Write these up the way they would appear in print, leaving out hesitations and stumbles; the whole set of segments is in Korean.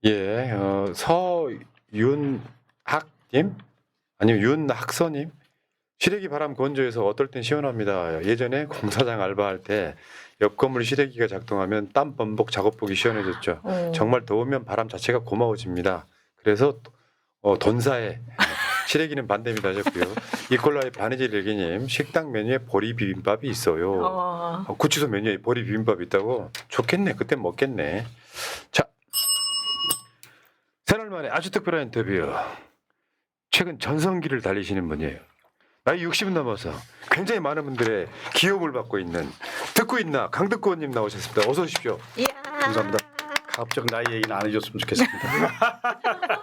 예, 서윤학님 아니면 윤학서님 시래기 바람 건조해서 어떨 땐 시원합니다. 예전에 공사장 알바할 때 옆 건물 시래기가 작동하면 땀 범벅 작업복이 시원해졌죠. 정말 더우면 바람 자체가 고마워집니다. 그래서 돈사에 시래기는 반대입니다 하셨고요. 이콜라의 바느질 일기님 식당 메뉴에 보리 비빔밥이 있어요. 구치소 메뉴에 보리 비빔밥이 있다고? 좋겠네. 그때 먹겠네. 자, 새날 만에 아주 특별한 인터뷰. 최근 전성기를 달리시는 분이에요. 나이 60은 넘어서 굉장히 많은 분들의 기여움을 받고 있는 듣고 있나 강듣고 의원님 나오셨습니다. 어서 오십시오. 이야. 감사합니다. 가급적 나이 얘기는 안 해줬으면 좋겠습니다.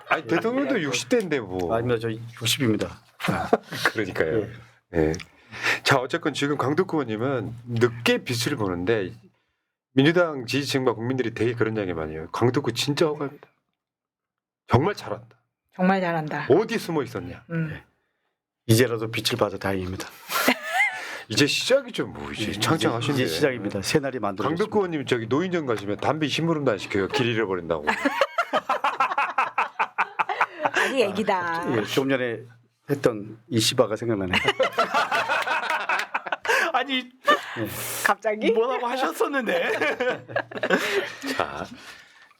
아니 대통령도 60대인데 뭐. 아닙니다. 저 60입니다. 그러니까요. 예. 네. 자 어쨌건 지금 강덕구 의원님은 늦게 빛을 보는데 민주당 지지층과 국민들이 되게 그런 이야기 많이 해요. 강덕구 진짜 호감이다. 정말 잘한다. 정말 잘한다. 어디 숨어 있었냐. 이제라도 빛을 봐서 다행입니다. 이제 시작이죠 뭐 이제 창창하신데. 이제 시작입니다. 새날이 만들어졌습니다. 강덕구 의원님 저기 노인정 가시면 담배 심부름도 안 시켜요. 길 잃어버린다고. 아니 애기다. 예, 좀 전에 했던 이 시바가 생각나네요. 아니 갑자기? 뭐라고 하셨었는데.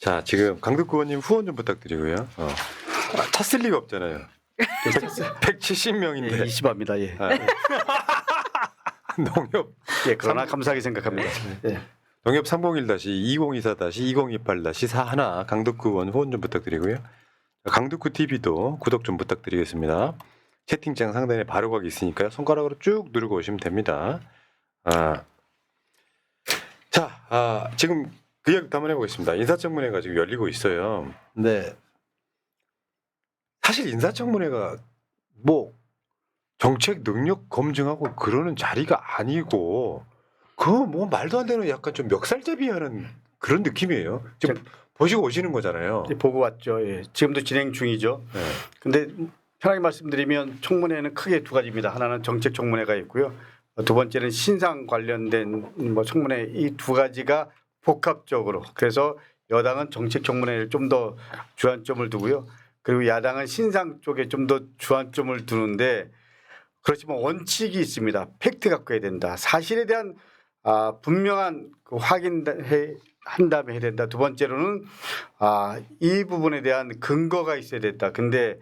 자 지금 강덕구 의원님 후원 좀 부탁드리고요. 찼을 리가 없잖아요. 170명인데. 예, 이 시바입니다. 예. 농협 예, 그러나 감사하게 생각합니다. 예. 농협 301-2024-2028-41 강덕구 의원 후원 좀 부탁드리고요. 강덕구 TV도 구독 좀 부탁드리겠습니다. 채팅창 상단에 바로가기 있으니까요. 손가락으로 쭉 누르고 오시면 됩니다. 지금 그 이야기 한번 해보겠습니다. 인사청문회가 지금 열리고 있어요. 근데 사실 인사청문회가 뭐 정책 능력 검증하고 그러는 자리가 아니고 그거 뭐 말도 안 되는 약간 좀 멱살잡이하는 그런 느낌이에요. 지금 보시고 오시는 거잖아요. 보고 왔죠. 예. 지금도 진행 중이죠. 네. 근데 편하게 말씀드리면 청문회는 크게 두 가지입니다. 하나는 정책 청문회가 있고요. 두 번째는 신상 관련된 뭐 청문회 이 두 가지가 복합적으로 그래서 여당은 정책 청문회를 좀 더 주안점을 두고요. 그리고 야당은 신상 쪽에 좀 더 주안점을 두는데 그렇지만 원칙이 있습니다. 팩트 갖고 해야 된다. 사실에 대한 분명한 그 확인해 한 다음에 해야 된다. 두 번째로는 이 부분에 대한 근거가 있어야 됐다. 근데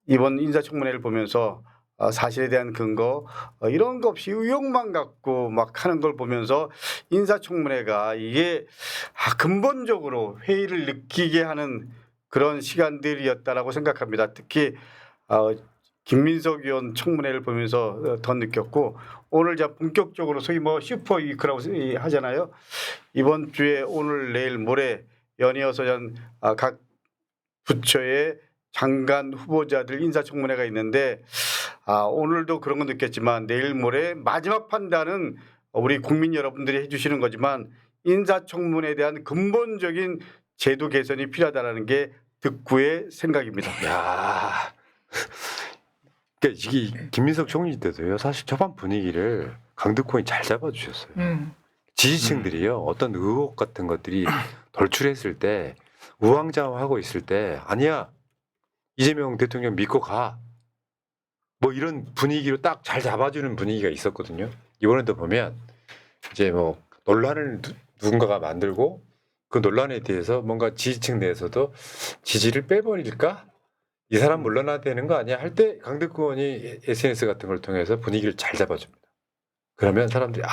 이번 인사청문회를 보면서 사실에 대한 근거 이런 거 없이 의혹만 갖고 막 하는 걸 보면서 인사청문회가 이게 근본적으로 회의를 느끼게 하는 그런 시간들이었다라고 생각합니다. 특히 김민석 의원 청문회를 보면서 더 느꼈고 오늘 자 본격적으로 소위 뭐 슈퍼 위크라고 하잖아요. 이번 주에 오늘 내일 모레 연이어서 각 부처의 장관 후보자들 인사청문회가 있는데 오늘도 그런 거 느꼈지만 내일 모레 마지막 판단은 우리 국민 여러분들이 해주시는 거지만 인사청문회에 대한 근본적인 제도 개선이 필요하다는 게 득구의 생각입니다. 야, 그러니까 이게 김민석 총리 때도요. 사실 초반 분위기를 강덕구이 잘 잡아주셨어요. 지지층들이요. 어떤 의혹 같은 것들이 돌출했을 때 우왕좌왕하고 있을 때 아니야 이재명 대통령 믿고 가. 뭐 이런 분위기로 딱 잘 잡아주는 분위기가 있었거든요. 이번에도 보면 이제 뭐 논란을 누군가가 만들고 그 논란에 대해서 뭔가 지지층 내에서도 지지를 빼버릴까? 이 사람 물러나야 되는 거 아니야? 할 때 강덕구 의원이 SNS 같은 걸 통해서 분위기를 잘 잡아줍니다. 그러면 사람들이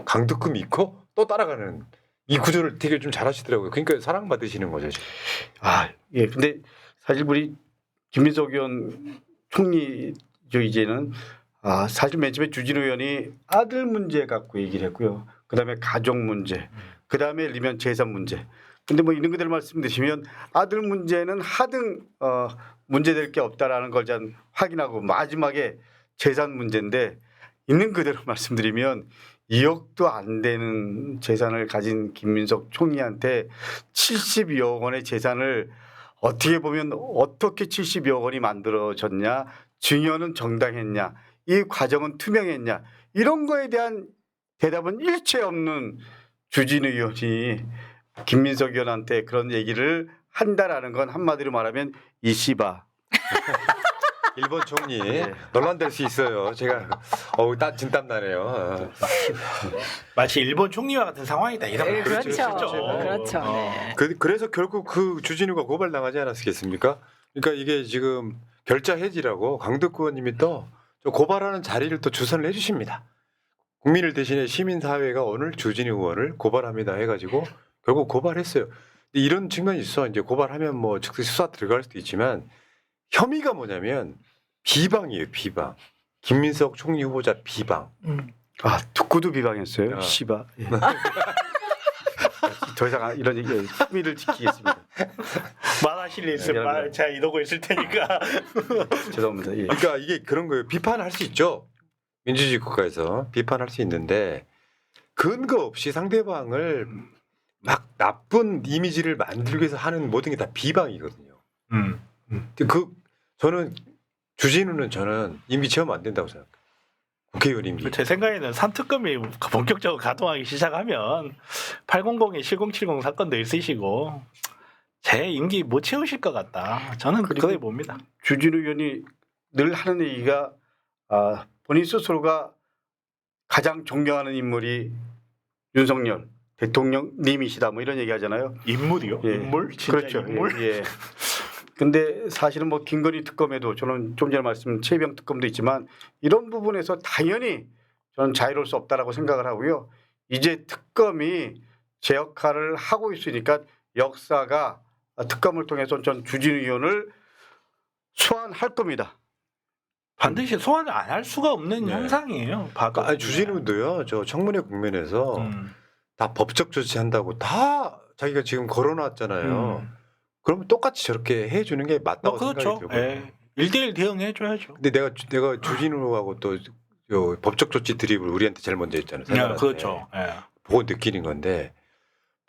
강덕구 믿고 또 따라가는 이 구조를 되게 좀 잘하시더라고요. 그러니까 사랑받으시는 거죠. 지금. 예. 근데 사실 우리 김민석 의원 총리죠 이제는 사실 맨 처음에 주진우 의원이 아들 문제 갖고 얘기를 했고요. 그다음에 가족 문제, 그다음에 리면 재산 문제. 근데 뭐 이런 것들을 말씀드리면 아들 문제는 하등 문제될 게 없다라는 걸 전 확인하고 마지막에 재산 문제인데 있는 그대로 말씀드리면 2억도 안 되는 재산을 가진 김민석 총리한테 70여 원의 재산을 어떻게 보면 어떻게 70여 원이 만들어졌냐, 증여는 정당했냐, 이 과정은 투명했냐 이런 거에 대한 대답은 일체 없는 주진우 의원이 김민석 의원한테 그런 얘기를 한다라는 건 한마디로 말하면 이 씨바. 일본 총리 예. 논란될 수 있어요. 제가 진땀 나네요. 마치 일본 총리와 같은 상황이다 이런 말. 그렇죠. 그렇죠. 그렇죠. 네. 그래서 결국 그 주진우가 고발당하지 않았겠습니까? 그러니까 이게 지금 결자 해지라고 강덕구 의원님이 또 고발하는 자리를 또 주선을 해주십니다. 국민을 대신해 시민사회가 오늘 주진우 의원을 고발합니다 해가지고 결국 고발했어요. 근데 이런 측면이 있어. 이제 고발하면 뭐 즉시 수사 들어갈 수도 있지만 혐의가 뭐냐면 비방이에요. 비방. 김민석 총리 후보자 비방. 아 듣고도 비방했어요. 어. 씨바. 예. 더 이상 이런 얘기 품위를 지키겠습니다. 말하실 일 있으면 말 제가 이러고 있을 테니까. 죄송합니다. 예. 그러니까 이게 그런 거예요. 비판할 수 있죠. 민주주의 국가에서 비판할 수 있는데 근거 없이 상대방을 막 나쁜 이미지를 만들기 위해서 하는 모든 게 다 비방이거든요. 저는 주진우는 저는 임기 체험 안 된다고 생각해요. 국회의원 임기. 제 생각에는 3특검이 본격적으로 가동하기 시작하면 800에 7070 사건도 있으시고 제 임기 못 채우실 것 같다. 저는 그렇게 봅니다. 주진우 의원이 늘 하는 얘기가 본인 스스로가 가장 존경하는 인물이 윤석열 대통령님이시다 뭐 이런 얘기 하잖아요. 인물이요? 예. 인물? 진짜 그렇죠. 인물? 예. 근데 사실은 뭐 김건희 특검에도 저는 좀 전에 말씀 최병 특검도 있지만 이런 부분에서 당연히 저는 자유로울 수 없다라고 생각을 하고요. 이제 특검이 제 역할을 하고 있으니까 역사가 특검을 통해서 전 주진우 의원을 소환할 겁니다. 반드시 소환을 안 할 수가 없는 네. 형상이에요. 봐도. 아니, 주진우도요. 저 청문회 국면에서 다 법적 조치한다고 다 자기가 지금 걸어놨잖아요. 그러면 똑같이 저렇게 해주는 게 맞다고 그렇죠. 생각이 들고요. 예. 1대1 대응해줘야죠. 근데 내가 주진우하고 또 요 법적 조치 드립을 우리한테 제일 먼저 했잖아요. 사람한테. 그렇죠. 예. 보고 느끼는 건데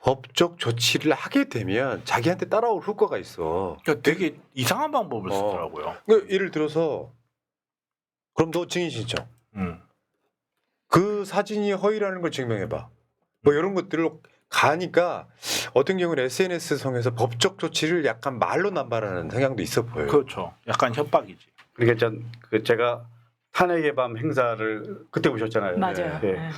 법적 조치를 하게 되면 자기한테 따라올 효과가 있어. 그러니까 되게 이상한 방법을 쓰더라고요. 그러니까 예를 들어서 그럼 너 증인 신청. 그 사진이 허위라는 걸 증명해봐. 뭐 이런 것들로 가니까 어떤 경우는 SNS 성에서 법적 조치를 약간 말로 남발하는 성향도 있어 보여요. 그렇죠. 약간 협박이지. 그러니까 제가 탄핵의 밤 행사를 그때 보셨잖아요. 맞아요. 예. 네.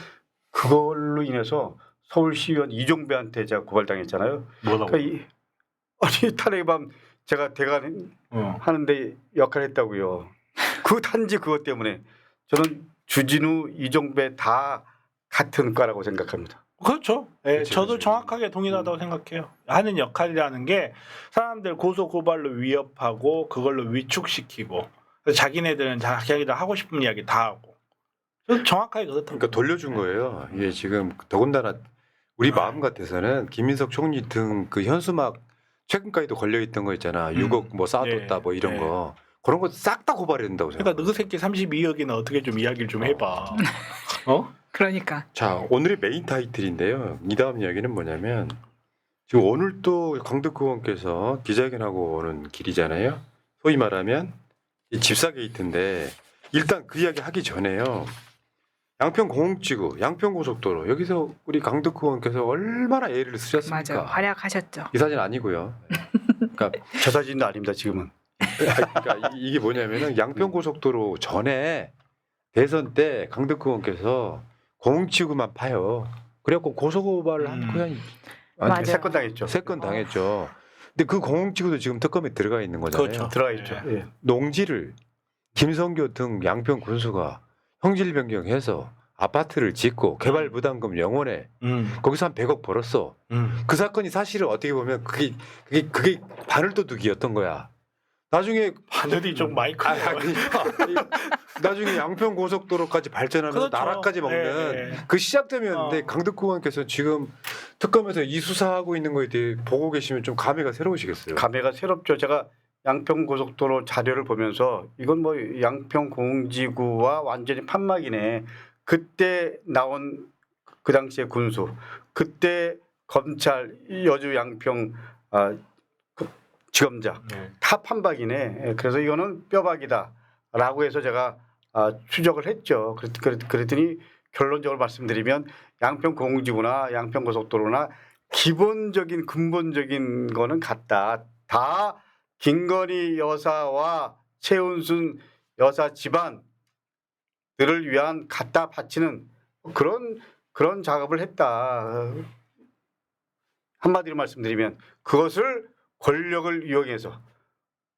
그걸로 인해서 서울시의원 이종배한테 제가 고발당했잖아요. 뭐라고? 그러니까 아니 탄핵의 밤 제가 대관 하는데 역할을 했다고요. 그 단지 그것 때문에 저는 주진우, 이종배 다 같은 과라고 생각합니다. 그렇죠. 예, 그치, 저도 그치. 정확하게 동일하다고 생각해요. 하는 역할이라는 게 사람들 고소 고발로 위협하고 그걸로 위축시키고 그래서 자기네들은 자기네들 하고 싶은 이야기 다 하고. 저도 정확하게 그렇다고. 그러니까 돌려준 거예요. 이게 지금 더군다나 우리 마음 같아서는 김민석 총리 등 그 현수막 최근까지도 걸려 있던 거 있잖아. 6억 뭐 쌓아뒀다 네. 뭐 이런 네. 거 그런 거 싹 다 고발해야 된다고 생각. 그러니까 너그 새끼 32억이나 어떻게 좀 이야기를 좀 해봐. 어? 그러니까 자 오늘의 메인 타이틀인데요. 이 다음 이야기는 뭐냐면 지금 오늘 또 강덕구 의원께서 기자회견하고 오는 길이잖아요. 소위 말하면 이 집사 게이트인데 일단 그 이야기 하기 전에요. 양평 공흥지구, 양평 고속도로 여기서 우리 강덕구 의원께서 얼마나 애를 쓰셨습니까? 맞아요. 활약하셨죠. 이 사진 아니고요. 그러니까, 저 사진도 아닙니다. 지금은. 그러니까 이게 뭐냐면은 양평 고속도로 전에 대선 때 강덕구 의원께서 공흥지구만 파요. 그래갖고 고소고발을 한 거야. 맞아요. 세 건 당했죠. 3건 당했죠. 근데 그 공흥지구도 지금 특검에 들어가 있는 거잖아요. 그렇죠. 들어가 있죠. 예. 농지를 김성교 등 양평 군수가 형질 변경해서 아파트를 짓고 개발 부담금 영원해 거기서 한 100억 벌었어. 그 사건이 사실은 어떻게 보면 그게 바늘도둑이었던 거야. 나중에 하늘이 좀 많이 크네요. 그러니까 나중에 양평 고속도로까지 발전하면서 그렇죠. 나라까지 먹는 예. 그 시작점이었는데 강덕구 의원께서 지금 특검에서 이 수사하고 있는 거에 대해 보고 계시면 좀 감회가 새로우시겠어요. 감회가 새롭죠. 제가 양평 고속도로 자료를 보면서 이건 뭐 양평 공지구와 완전히 판막이네. 그때 나온 그 당시의 군수, 그때 검찰 여주 양평 지검장 다 판박이네. 그래서 이거는 뼈박이다라고 해서 제가 추적을 했죠. 그랬더니 결론적으로 말씀드리면 양평 공지구나 양평 고속도로나 기본적인 근본적인 거는 같다. 다 김건희 여사와 최은순 여사 집안들을 위한 갖다 바치는 그런 작업을 했다. 한마디로 말씀드리면 그것을 권력을 이용해서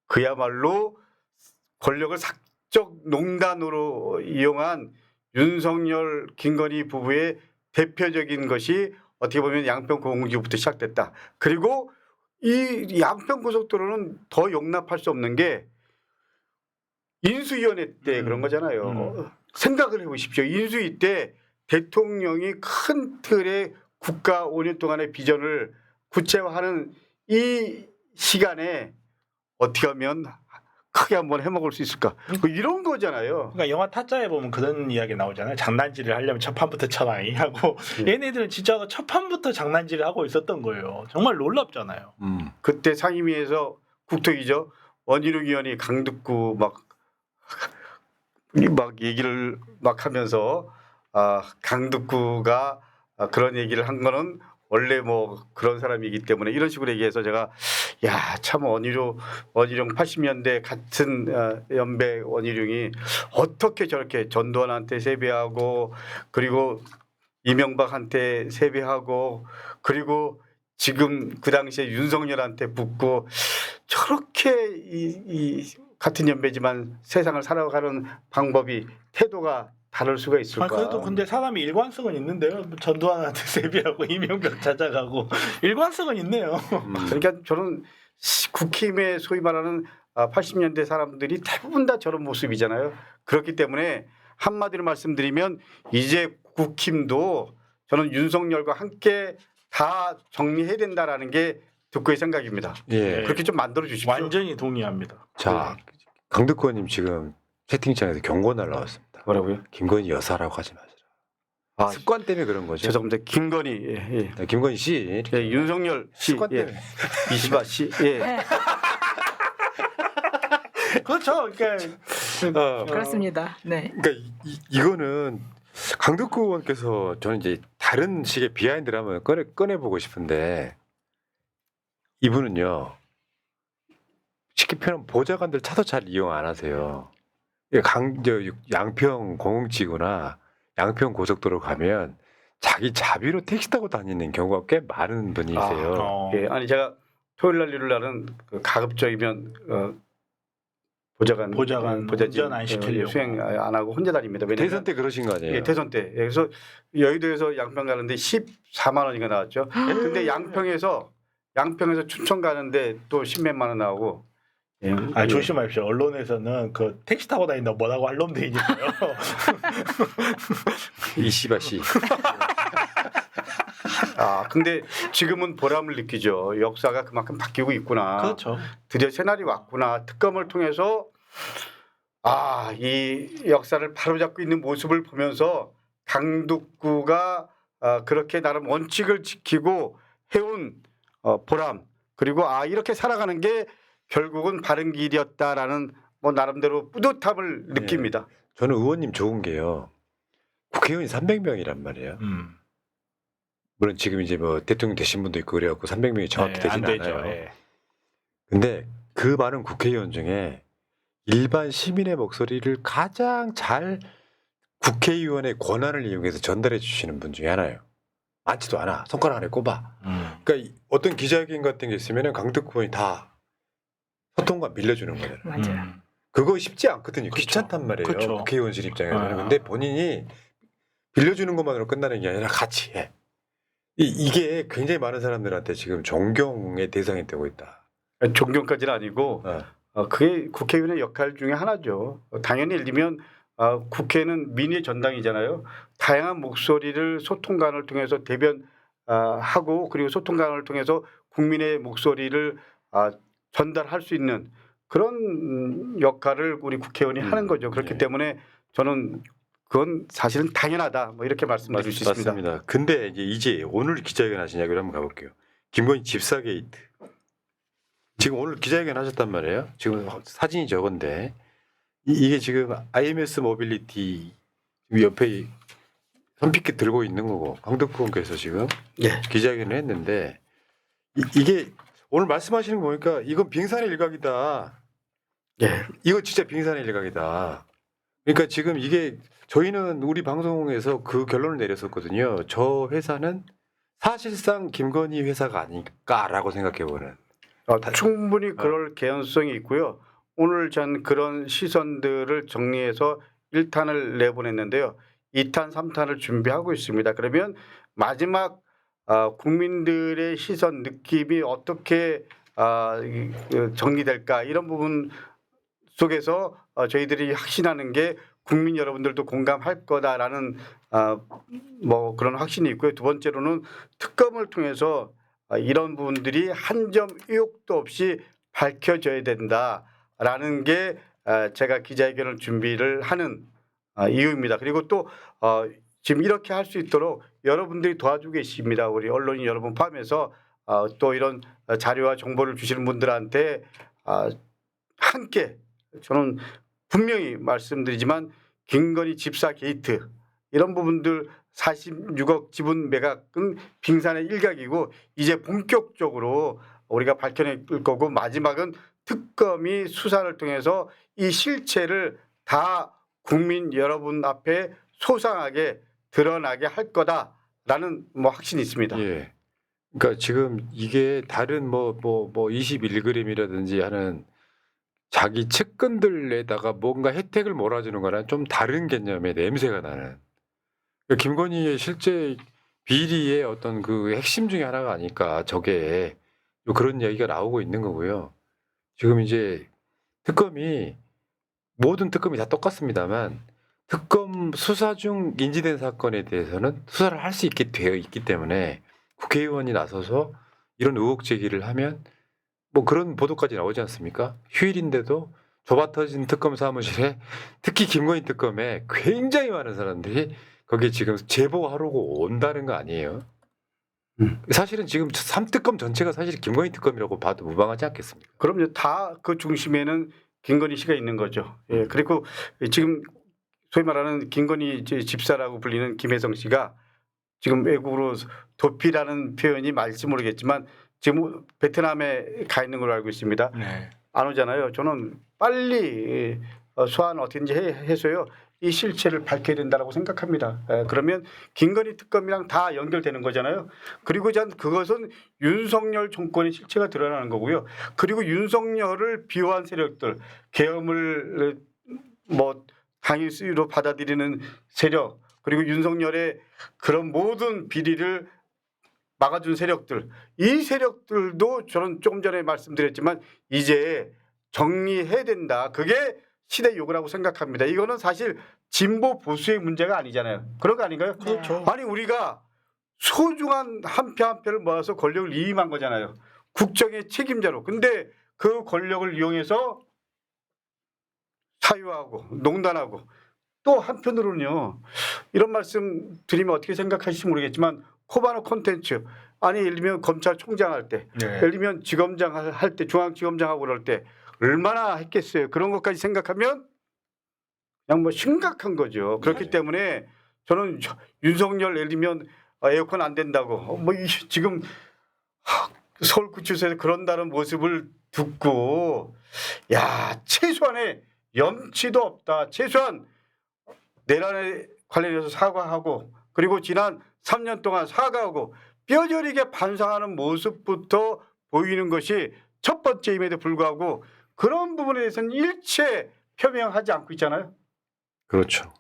그야말로 권력을 사적 농단으로 이용한 윤석열 김건희 부부의 대표적인 것이 어떻게 보면 양평 공무지구부터 시작됐다. 그리고 이 양평 고속도로는 더 용납할 수 없는 게 인수위원회 때 그런 거잖아요. 생각을 해보십시오. 인수위 때 대통령이 큰 틀의 국가 5년 동안의 비전을 구체화하는 이 시간에 어떻게 하면 크게 한번 해먹을 수 있을까? 뭐 이런 거잖아요. 그러니까 영화 타짜에 보면 그런 이야기 나오잖아요. 장난질을 하려면 첫 판부터 쳐라이 하고 얘네들은 진짜 첫 판부터 장난질을 하고 있었던 거예요. 정말 놀랍잖아요. 그때 상임위에서 국토위죠. 원희룡 의원이 강북구 막 얘기를 막 하면서 강북구가 그런 얘기를 한 거는 원래 뭐 그런 사람이기 때문에 이런 식으로 얘기해서 제가 야 참 원희룡 80년대 같은 연배 원희룡이 어떻게 저렇게 전두환한테 세배하고 그리고 이명박한테 세배하고 그리고 지금 그 당시에 윤석열한테 붙고 저렇게 이 같은 연배지만 세상을 살아가는 방법이 태도가 다를 수가 있을까? 그래도 근데 사람이 일관성은 있는데요. 전두환한테 세비하고 이명박 찾아가고 일관성은 있네요. 그러니까 저는 국힘의 소위 말하는 80년대 사람들이 대부분 다 저런 모습이잖아요. 그렇기 때문에 한마디로 말씀드리면 이제 국힘도 저는 윤석열과 함께 다 정리해야 된다라는 게 득구의 생각입니다. 예. 그렇게 좀 만들어 주십시오. 완전히 동의합니다. 자, 강덕구님 지금 채팅창에서 경고 날라왔습니다. 뭐라고요? 김건희 여사라고 하지 마시라. 습관 때문에 그런 거죠. 죄송합니다. 김건희 예. 네, 김건희 씨. 예, 윤석열 씨, 습관 때문에. 이시바 씨, 예. 그렇죠. 그러니까 그렇습니다. 네. 그러니까 이거는 강덕구 의원께서 저는 이제 다른 식의 비하인드를 한번 꺼내보고 싶은데 이분은요 쉽게 표현하면 보좌관들 차도 잘 이용 안 하세요. 양평 공흥지구나 양평 고속도로 가면 자기 자비로 택시 타고 다니는 경우가 꽤 많은 분이세요. 예, 아니 제가 토요일 날 일요일 날은 그 가급적이면 보좌관 운전 안 시키려고 수행 안 하고 혼자 다닙니다. 왜냐면 대선 때 그러신 거 아니에요? 예, 대선 때. 그래서 여의도에서 양평 가는데 14만 원인가 나왔죠. 근데 양평에서 춘천 가는데 또 10몇만 원 나오고. 예. 조심하십시오. 언론에서는 그 택시 타고 다닌다 뭐라고 할 놈도 있니까요. 이시바 씨. 근데 지금은 보람을 느끼죠. 역사가 그만큼 바뀌고 있구나. 그렇죠. 드디어 새날이 왔구나. 특검을 통해서 이 역사를 바로잡고 있는 모습을 보면서 강북구가 그렇게 나름 원칙을 지키고 해온 보람 그리고 이렇게 살아가는 게 결국은 바른 길이었다라는 뭐 나름대로 뿌듯함을 느낍니다. 저는 의원님 좋은 게요. 국회의원이 300명이란 말이에요. 물론 지금 이제 뭐 대통령 되신 분도 있고 그래갖고 300명이 정확히 되진 않아요. 예. 근데 그 많은 국회의원 중에 일반 시민의 목소리를 가장 잘 국회의원의 권한을 이용해서 전달해 주시는 분 중에 하나예요. 많지도 않아. 손가락 안에 꼽아. 그러니까 어떤 기자회견 같은 게 있으면 강덕구 의원이 다 소통관 빌려주는 거예요. 맞아요. 그거 쉽지 않거든요. 그쵸. 귀찮단 말이에요. 그쵸. 국회의원실 입장에서는. 근데 본인이 빌려주는 것만으로 끝나는 게 아니라 같이 해. 이게 굉장히 많은 사람들한테 지금 존경의 대상이 되고 있다. 존경까지는 아니고 그게 국회의원의 역할 중에 하나죠. 당연히 예를 들면 국회는 민의 전당이잖아요. 다양한 목소리를 소통관을 통해서 대변하고 그리고 소통관을 통해서 국민의 목소리를 전달할 수 있는 그런 역할을 우리 국회의원이 하는 거죠. 그렇기 때문에 저는 그건 사실은 당연하다. 뭐 이렇게 말씀드릴 수 있습니다. 맞습니다. 근데 이제 오늘 기자회견 하신 이야기를 한번 가볼게요. 김건희 집사 게이트. 지금 오늘 기자회견 하셨단 말이에요. 지금 사진이 저건데 이게 지금 IMS 모빌리티 옆에 선픽기 들고 있는 거고 강덕구원께서 지금 예. 기자회견을 했는데 이게 오늘 말씀하시는 거 보니까 이건 빙산의 일각이다. 예. 이거 진짜 빙산의 일각이다. 그러니까 지금 이게 저희는 우리 방송에서 그 결론을 내렸었거든요. 저 회사는 사실상 김건희 회사가 아닐까라고 생각해보는. 충분히 그럴 개연성이 있고요. 오늘 전 그런 시선들을 정리해서 1탄을 내보냈는데요. 2탄, 3탄을 준비하고 있습니다. 그러면 마지막 국민들의 시선, 느낌이 어떻게 정리될까 이런 부분 속에서 저희들이 확신하는 게 국민 여러분들도 공감할 거다라는 뭐 그런 확신이 있고요. 두 번째로는 특검을 통해서 이런 부분들이 한 점 의혹도 없이 밝혀져야 된다라는 게 제가 기자회견을 준비를 하는 이유입니다. 그리고 또 지금 이렇게 할 수 있도록 여러분들이 도와주고 계십니다. 우리 언론인 여러분 포함해서 또 이런 자료와 정보를 주시는 분들한테 함께 저는 분명히 말씀드리지만 김건희 집사 게이트 이런 부분들 46억 지분 매각은 빙산의 일각이고 이제 본격적으로 우리가 밝혀낼 거고 마지막은 특검이 수사를 통해서 이 실체를 다 국민 여러분 앞에 소상하게 드러나게 할 거다라는 뭐 확신이 있습니다. 예. 그러니까 지금 이게 다른 뭐 21g이라든지 하는 자기 측근들에다가 뭔가 혜택을 몰아주는 거랑 좀 다른 개념의 냄새가 나는. 그러니까 김건희의 실제 비리의 어떤 그 핵심 중에 하나가 아닐까 저게 그런 이야기가 나오고 있는 거고요. 지금 이제 특검이 모든 특검이 다 똑같습니다만 특검 수사 중 인지된 사건에 대해서는 수사를 할 수 있게 되어 있기 때문에 국회의원이 나서서 이런 의혹 제기를 하면 뭐 그런 보도까지 나오지 않습니까? 휴일인데도 좁아터진 특검 사무실에 특히 김건희 특검에 굉장히 많은 사람들이 거기에 지금 제보하려고 온다는 거 아니에요? 사실은 지금 3특검 전체가 사실 김건희 특검이라고 봐도 무방하지 않겠습니까? 그럼요. 다 그 중심에는 김건희 씨가 있는 거죠. 예. 그리고 지금 소위 말하는 김건희 집사라고 불리는 김혜성 씨가 지금 외국으로 도피라는 표현이 맞을지 모르겠지만 지금 베트남에 가 있는 걸로 알고 있습니다. 네. 안 오잖아요. 저는 빨리 소환 어떻게든지 해서요. 이 실체를 밝혀야 된다고 생각합니다. 그러면 김건희 특검이랑 다 연결되는 거잖아요. 그리고 전 그것은 윤석열 정권의 실체가 드러나는 거고요. 그리고 윤석열을 비호한 세력들, 계엄을 뭐 당위로 받아들이는 세력, 그리고 윤석열의 그런 모든 비리를 막아준 세력들, 이 세력들도 저는 조금 전에 말씀드렸지만 이제 정리해야 된다. 그게 시대 요구라고 생각합니다. 이거는 사실 진보 보수의 문제가 아니잖아요. 그런 거 아닌가요? 그렇죠. 아니 우리가 소중한 한 표 한 표를 모아서 권력을 위임한 거잖아요. 국정의 책임자로. 근데 그 권력을 이용해서 사유하고 농단하고 또 한편으로는요. 이런 말씀 드리면 어떻게 생각하실지 모르겠지만 코바나 콘텐츠 아니 예를 들면 검찰총장 할 때 네. 예를 들면 지검장 할 때 중앙지검장하고 그럴 때 얼마나 했겠어요. 그런 것까지 생각하면 그냥 뭐 심각한 거죠. 그렇기 네. 때문에 저는 윤석열 예를 들면 에어컨 안 된다고 뭐 지금 서울구치소에서 그런다는 모습을 듣고 야 최소한의 염치도 없다. 최소한 내란에 관련해서 사과하고 그리고 지난 3년 동안 사과하고 뼈저리게 반성하는 모습부터 보이는 것이 첫 번째임에도 불구하고 그런 부분에 대해서는 일체 표명하지 않고 있잖아요. 그렇죠.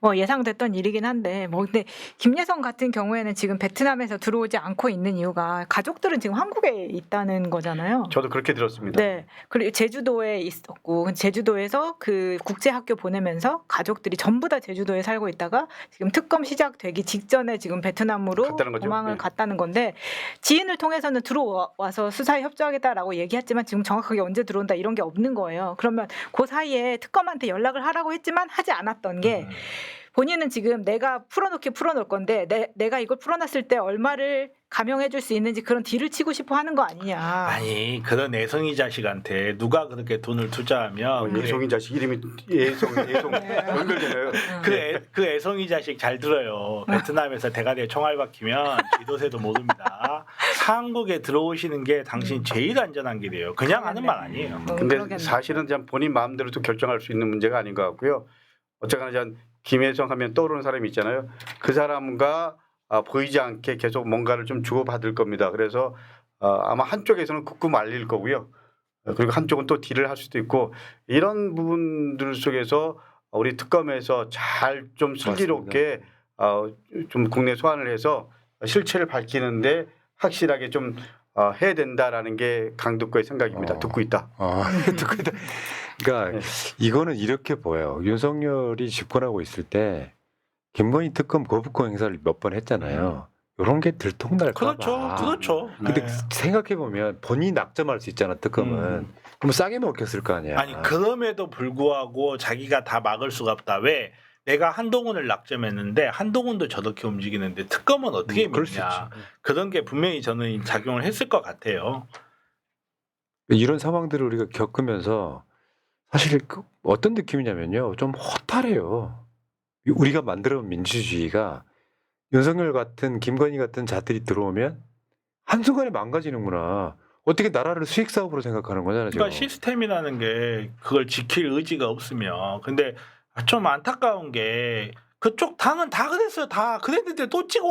뭐 예상됐던 일이긴 한데 뭐 근데 김예성 같은 경우에는 지금 베트남에서 들어오지 않고 있는 이유가 가족들은 지금 한국에 있다는 거잖아요. 저도 그렇게 들었습니다. 네. 그리고 제주도에 있었고 제주도에서 그 국제학교 보내면서 가족들이 전부 다 제주도에 살고 있다가 지금 특검 시작되기 직전에 지금 베트남으로 갔다는 거죠. 도망을 네. 갔다는 건데 지인을 통해서는 들어와서 수사에 협조하겠다라고 얘기했지만 지금 정확하게 언제 들어온다 이런 게 없는 거예요. 그러면 그 사이에 특검한테 연락을 하라고 했지만 하지 않았던 게 본인은 지금 내가 풀어놓을 건데 내가 이걸 풀어놨을 때 얼마를 감형해줄 수 있는지 그런 딜을 치고 싶어 하는 거 아니냐. 아니 그런 애송이 자식한테 누가 그렇게 돈을 투자하면 예송이 자식 이름이 예송 연결되나요? 그 애송이 자식 잘 들어요. 베트남에서 대가리에 총알 박히면 지도세도 모릅니다. 한국에 들어오시는 게 당신 제일 안전한 길이에요. 그냥 하는 말 아니에요. 근데 그러겠네. 사실은 참 본인 마음대로 또 결정할 수 있는 문제가 아닌 것 같고요. 어쨌거나 전 김혜성 하면 떠오르는 사람이 있잖아요. 그 사람과 보이지 않게 계속 뭔가를 좀 주고받을 겁니다. 그래서 아마 한쪽에서는 굳고 말릴 거고요. 그리고 한쪽은 또 딜을 할 수도 있고 이런 부분들 속에서 우리 특검에서 잘 좀 슬기롭게 좀 국내 소환을 해서 실체를 밝히는데 확실하게 좀 해야 된다라는 게 강덕구의 생각입니다. 듣고 있다. 듣고 있다. 그러니까 이거는 이렇게 보여요. 윤석열이 집권하고 있을 때 김건희 특검 거부권 행사를 몇 번 했잖아요. 이런 게 들통날까 그렇죠, 봐. 그렇죠. 근데 네. 생각해 보면 본인이 낙점할 수 있잖아 특검은. 그럼 싸게 먹혔을 거 아니야. 아니 그럼에도 불구하고 자기가 다 막을 수가 없다. 왜? 내가 한동훈을 낙점했는데 한동훈도 저렇게 움직이는데 특검은 어떻게 그럴 수 믿냐. 있지. 그런 게 분명히 저는 작용을 했을 것 같아요. 이런 상황들을 우리가 겪으면서 사실 어떤 느낌이냐면요. 좀 허탈해요. 우리가 만들어온 민주주의가 윤석열 같은 김건희 같은 자들이 들어오면 한순간에 망가지는구나. 어떻게 나라를 수익 사업으로 생각하는 거잖아요. 그러니까 지금. 시스템이라는 게 그걸 지킬 의지가 없으면 근데 좀 안타까운 게 그쪽 당은 다 그랬어요. 다 그랬는데 또 찍어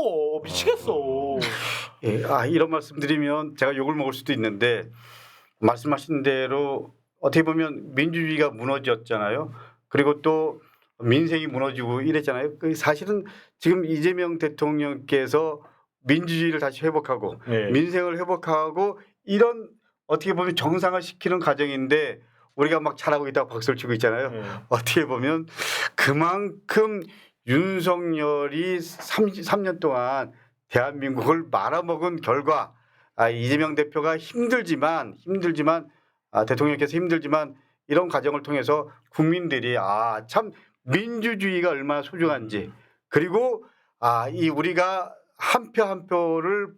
미치겠어. 예, 이런 말씀드리면 제가 욕을 먹을 수도 있는데 말씀하신 대로 어떻게 보면 민주주의가 무너졌잖아요. 그리고 또 민생이 무너지고 이랬잖아요. 사실은 지금 이재명 대통령께서 민주주의를 다시 회복하고 네. 민생을 회복하고 이런 어떻게 보면 정상화 시키는 과정인데 우리가 막 잘하고 있다고 박수를 치고 있잖아요. 네. 어떻게 보면 그만큼 윤석열이 3년 동안 대한민국을 말아먹은 결과 이재명 대표가 힘들지만 대통령께서 힘들지만 이런 과정을 통해서 국민들이 참 민주주의가 얼마나 소중한지 그리고 이 우리가 한 표 한 표를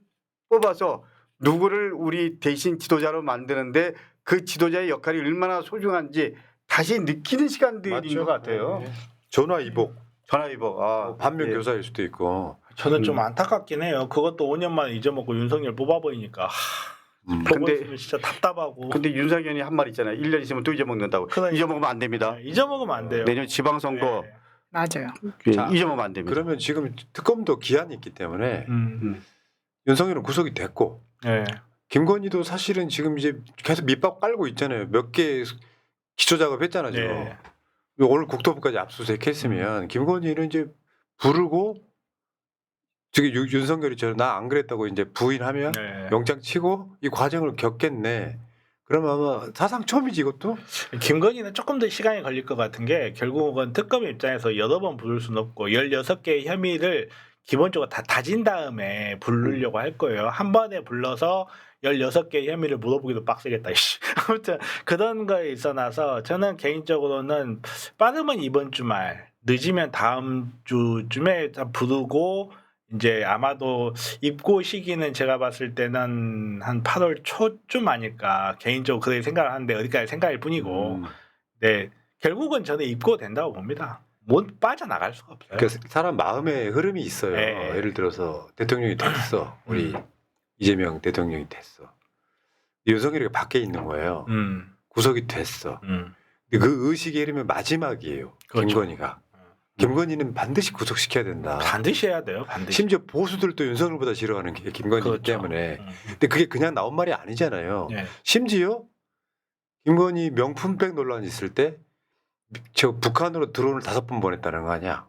뽑아서 누구를 우리 대신 지도자로 만드는데 그 지도자의 역할이 얼마나 소중한지 다시 느끼는 시간들인 맞죠. 것 같아요. 네. 전화 이복, 전화 이복. 반면 예. 교사일 수도 있고. 저는 좀 안타깝긴 해요. 그것도 5년 만에 잊어먹고 윤석열 뽑아버리니까 보고 근데- 있으면 진짜 답답하고. 근데 윤석열이 한 말 있잖아요. 1년 있으면 또 잊어먹는다고. 그러니까. 잊어먹으면 안 됩니다. 네, 잊어먹으면 안 돼요. 내년 지방선거 네. 맞아요. 자, 잊어먹으면 안 됩니다. 그러면 지금 특검도 기한이 있기 때문에 윤석열은 구속이 됐고 네. 김건희도 사실은 지금 이제 계속 밑밥 깔고 있잖아요. 몇 개 기초 작업했잖아요. 지금. 네. 오늘 국토부까지 압수수색했으면 김건희는 이제 부르고 저기 윤석열이 나 안 그랬다고 이제 부인하면 네. 영장 치고 이 과정을 겪겠네. 그러면 아마 사상 처음이지 이것도. 김건희는 조금 더 시간이 걸릴 것 같은 게 결국은 특검 입장에서 여러 번 부를 수는 없고 16개의 혐의를 기본적으로 다 다진 다음에 부르려고 할 거예요. 한 번에 불러서 16개의 혐의를 물어보기도 빡세겠다. 아무튼 그런 거에 있어나서 저는 개인적으로는 빠르면 이번 주말 늦으면 다음 주쯤에 다 부르고 이제 아마도 입고 시기는 제가 봤을 때는 한 8월 초쯤 아닐까 개인적으로 그렇게 생각을 하는데 어디까지 생각일 뿐이고 네 결국은 저는 입고 된다고 봅니다. 못 빠져나갈 수가 없어요. 그러니까 사람 마음의 흐름이 있어요. 네. 예를 들어서 대통령이 됐어. 우리 이재명 대통령이 됐어. 윤석열이가 밖에 있는 거예요. 구속이 됐어. 근데 그 의식의 흐름이 마지막이에요. 그렇죠. 김건희가. 김건희는 반드시 구속시켜야 된다. 반드시 해야 돼요. 반드시. 심지어 보수들도 윤석열보다 싫어하는 게 김건희이기 그렇죠. 때문에. 근데 그게 그냥 나온 말이 아니잖아요. 네. 심지어 김건희 명품백 논란이 있을 때 저 북한으로 드론을 5번 보냈다는 거 아니야?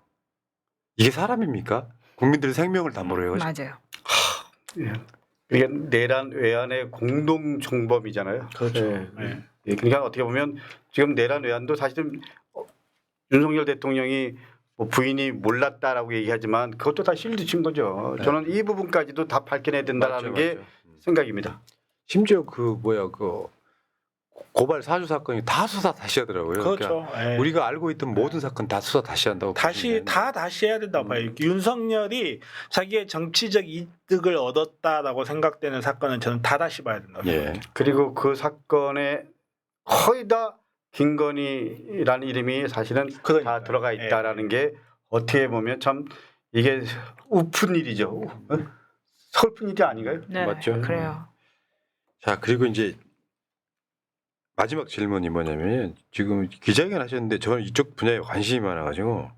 이게 사람입니까? 국민들의 생명을 담보로요. 맞아요. 이게 내란 외환의 공동 정범이잖아요. 그렇죠. 네. 네. 예, 그러니까 어떻게 보면 지금 내란 외환도 사실은 윤석열 대통령이 뭐 부인이 몰랐다라고 얘기하지만 그것도 다 실드 친 거죠. 네. 저는 이 부분까지도 다 밝혀내야 된다라는 맞죠, 게 맞죠. 생각입니다. 심지어 그 고발 사주 사건이 다 수사 다시 하더라고요. 그렇죠. 예. 우리가 알고 있던 모든 사건 다 수사 다시 한다고. 다시 다시 해야 된다고 봐요. 윤석열이 자기의 정치적 이득을 얻었다라고 생각되는 사건은 저는 다 다시 봐야 된다고 예. 생각해요. 그리고 그 사건에 거의 다 김건희라는 이름이 사실은 다 그러니까요. 들어가 있다라는 게 어떻게 보면 참 이게 우픈 일이죠. 어? 슬픈 일이 아닌가요? 네, 맞죠? 그래요. 자, 그리고 이제 마지막 질문이 뭐냐면 지금 기자회견 하셨는데 저는 이쪽 분야에 관심이 많아가지고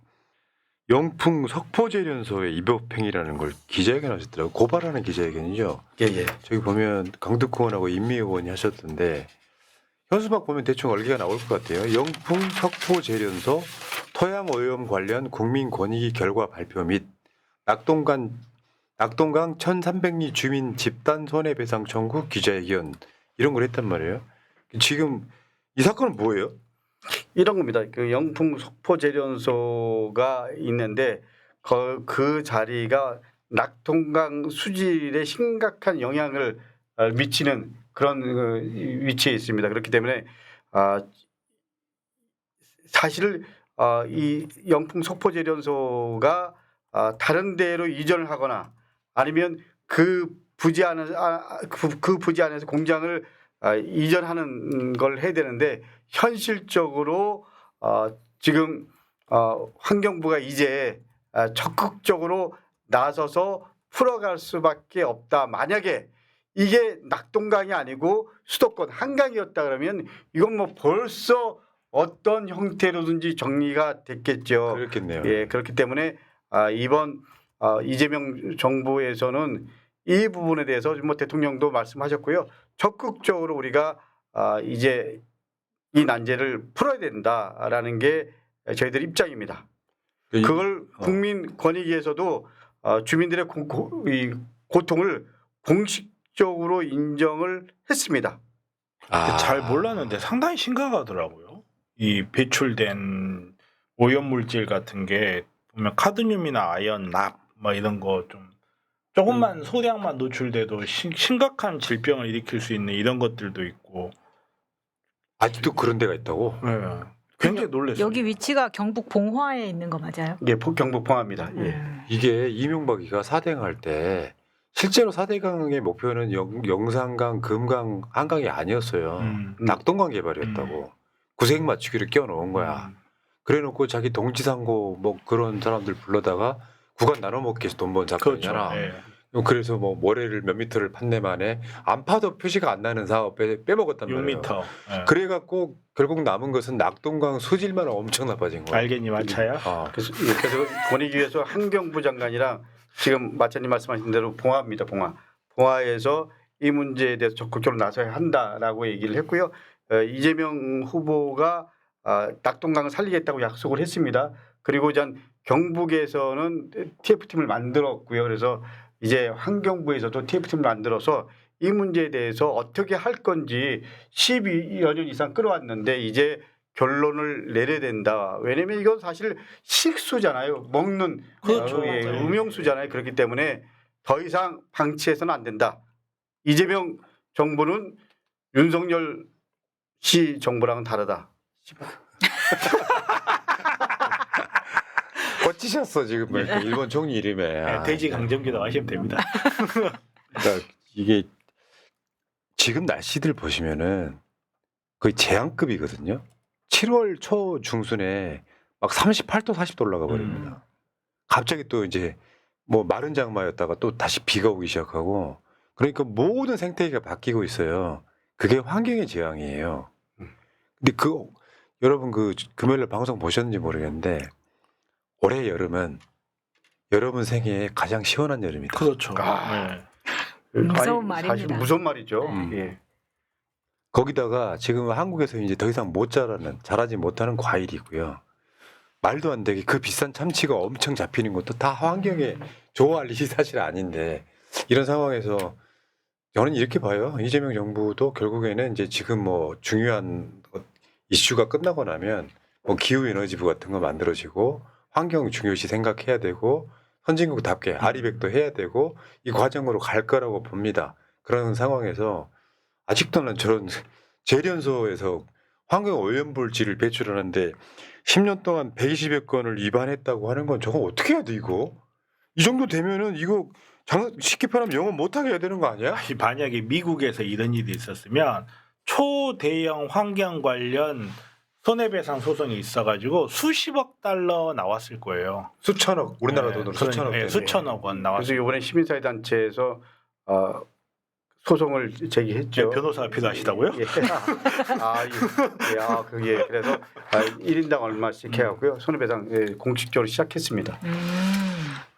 영풍 석포재련소의 입법행위라는 걸 기자회견 하셨더라고요. 고발하는 기자회견이죠. 예. 저기 보면 강두구원하고 임미 의원이 하셨던데 현수막 보면 대충 얼개가 나올 것 같아요. 영풍 석포재련소 토양오염 관련 국민권익위 결과 발표 및 낙동강 1300리 주민 집단 손해배상 청구 기자회견 이런 걸 했단 말이에요. 지금 이 사건은 뭐예요? 이런 겁니다. 그 영풍 석포재련소가 있는데 그 자리가 낙동강 수질에 심각한 영향을 미치는 그런 위치에 있습니다. 그렇기 때문에 사실 이 영풍 석포재련소가 다른 데로 이전을 하거나 아니면 그 부지 안에서 공장을 이전하는 걸 해야 되는데 현실적으로 지금 환경부가 이제 적극적으로 나서서 풀어갈 수밖에 없다. 만약에 이게 낙동강이 아니고 수도권 한강이었다 그러면 이건 뭐 벌써 어떤 형태로든지 정리가 됐겠죠. 그렇겠네요. 예, 그렇기 때문에 이번 이재명 정부에서는 이 부분에 대해서 뭐 대통령도 말씀하셨고요. 적극적으로 우리가 이제 이 난제를 풀어야 된다라는 게 저희들 입장입니다. 그걸 국민권익위에서도 주민들의 이 고통을 공식적으로 인정을 했습니다. 잘 몰랐는데 상당히 심각하더라고요. 이 배출된 오염물질 같은 게 보면 카드뮴이나 아연, 납 뭐 이런 거 좀 조금만 소량만 노출돼도 심각한 질병을 일으킬 수 있는 이런 것들도 있고. 아직도 그런 데가 있다고? 네. 굉장히 놀랐어요. 여기 위치가 경북 봉화에 있는 거 맞아요? 예, 경북 봉화입니다. 예. 이게 이명박이가 사대강할 때 실제로 사대강의 목표는 영산강, 금강, 한강이 아니었어요. 낙동강 개발이었다고. 구색 맞추기를 끼워놓은 거야. 그래놓고 자기 동지상고 뭐 그런 사람들 불러다가 구간 나눠먹기 위해서 돈 번 사건이잖아. 그렇죠. 예. 그래서 뭐 모래를 몇 미터를 팠네만에 안 파도 표시가 안 나는 사업 빼먹었단 말이에요. 6m. 예. 그래갖고 결국 남은 것은 낙동강 수질만 엄청 나빠진 거야. 알겠니 마차야? 그래서 권익위에서 환경부 장관이랑 지금 마차님 말씀하신 대로 봉화입니다. 봉화에서 이 문제에 대해서 적극적으로 나서야 한다라고 얘기를 했고요. 이재명 후보가 낙동강을 살리겠다고 약속을 했습니다. 그리고 전 경북에서는 TF팀을 만들었고요. 그래서 이제 환경부에서도 TF팀을 만들어서 이 문제에 대해서 어떻게 할 건지 12여 년 이상 끌어왔는데 이제 결론을 내려야 된다. 왜냐하면 이건 사실 식수잖아요. 먹는 그렇죠. 음용수잖아요. 그렇기 때문에 더 이상 방치해서는 안 된다. 이재명 정부는 윤석열 씨 정부랑은 다르다. 꽂히셨어 지금 뭐 이렇게 일본 총리 이름에. 돼지 강정기도 하시면 됩니다. 그러니까 이게 지금 날씨들 보시면은 거의 재앙급이거든요. 7월 초 중순에 막 38도 40도 올라가 버립니다. 갑자기 또 이제 뭐 마른 장마였다가 또 다시 비가 오기 시작하고 그러니까 모든 생태계가 바뀌고 있어요. 그게 환경의 재앙이에요. 근데 여러분 금요일 방송 보셨는지 모르겠는데 올해 여름은 여러분 생애에 가장 시원한 여름이다. 그렇죠. 무서운 사실 말입니다. 무서운 말이죠. 예. 거기다가 지금 한국에서 이제 더 이상 자라지 못하는 과일이고요. 말도 안 되게 그 비싼 참치가 엄청 잡히는 것도 다 환경에 좋아할 일이 사실 아닌데 이런 상황에서 저는 이렇게 봐요. 이재명 정부도 결국에는 이제 지금 뭐 중요한 이슈가 끝나고 나면 뭐 기후에너지부 같은 거 만들어지고 환경 중요시 생각해야 되고 선진국답게 아리백도 해야 되고 이 과정으로 갈 거라고 봅니다. 그런 상황에서 아직도는 재련소에서 환경 오염물질을 배출하는데 10년 동안 120여 건을 위반했다고 하는 건 저거 어떻게 해야 돼 이거? 이 정도 되면은 이거 쉽게 표현하면 영업 못하게 해야 되는 거 아니야? 아니, 만약에 미국에서 이런 일이 있었으면 초대형 환경 관련 손해배상 소송이 있어가지고 수십억 달러 나왔을 거예요. 수천억 우리나라 네, 돈으로 그러니까, 수천억 네, 되네. 수천억 원 그래서 나왔어요. 이번에 시민사회 단체에서 소송을 제기했죠. 변호사가 필요하시다고요? 예. 그게 그래서 1인당 얼마씩 해갖고요. 손해배상 공식적으로 시작했습니다.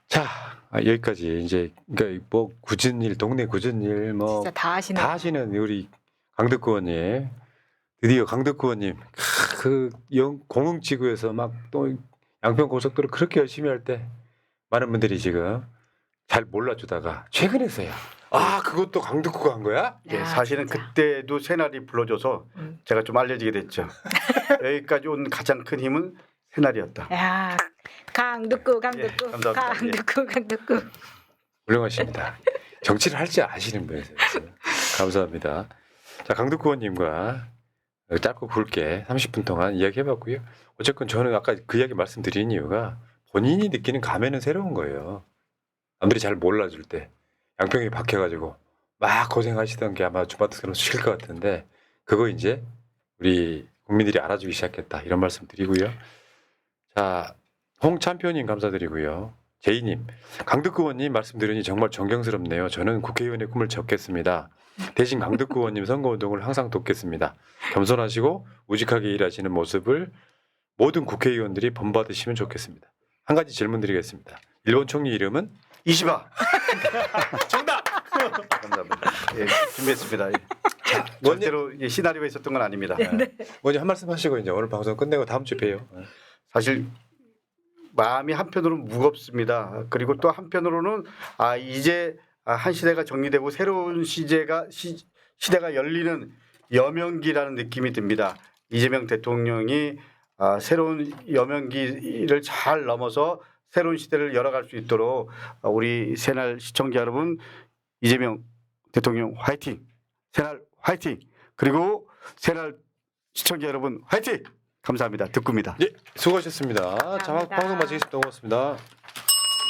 자 여기까지 이제 그러니까 뭐 굳은 일 동네 굳은 일 뭐 진짜 다 하시는. 다 하시는 우리 강덕구 의원님 드디어 강덕구 의원님 그 공흥지구에서 막 또 양평 고속도로 그렇게 열심히 할 때 많은 분들이 지금 잘 몰라주다가 최근에서야 그것도 강덕구가 한 거야? 예, 야, 사실은 진짜. 그때도 새날이 불러줘서 제가 좀 알려지게 됐죠. 여기까지 온 가장 큰 힘은 새날이었다. 야, 강덕구, 예, 강덕구, 감사합니다. 강덕구. 훌륭하십니다. 정치를 할 줄 아시는 분이세요. 감사합니다. 자 강덕구 의원님과 짧고 굵게 30분 동안 이야기해봤고요. 어쨌건 저는 아까 그 이야기 말씀드린 이유가 본인이 느끼는 감회는 새로운 거예요. 남들이 잘 몰라줄 때 양평이 박혀가지고 막 고생하시던 게 아마 주마등처럼 쉴 것 같은데 그거 이제 우리 국민들이 알아주기 시작했다 이런 말씀 드리고요. 자 홍찬표님 감사드리고요. 제이님 강덕구 의원님 말씀 들으니 정말 존경스럽네요. 저는 국회의원의 꿈을 접겠습니다. 대신 강덕구 의원님 선거운동을 항상 돕겠습니다. 겸손하시고 우직하게 일하시는 모습을 모든 국회의원들이 본받으시면 좋겠습니다. 한 가지 질문 드리겠습니다. 일본 총리 이름은? 이시바. 정답. 감사합니다. 예, 준비했습니다. 절대로 시나리오에 있었던 건 아닙니다. 먼저 한 말씀 하시고 이제 오늘 방송 끝내고 다음 주에 봬요. 사실 마음이 한편으로는 무겁습니다. 그리고 또 한편으로는 이제 한 시대가 정리되고 새로운 시대가 열리는 여명기라는 느낌이 듭니다. 이재명 대통령이 새로운 여명기를 잘 넘어서 새로운 시대를 열어갈 수 있도록 우리 새날 시청자 여러분 이재명 대통령 화이팅! 새날 화이팅! 그리고 새날 시청자 여러분 화이팅! 감사합니다. 듣구입니다. 예, 수고하셨습니다. 자, 감사합니다. 방송 마치겠습니다. 고맙습니다.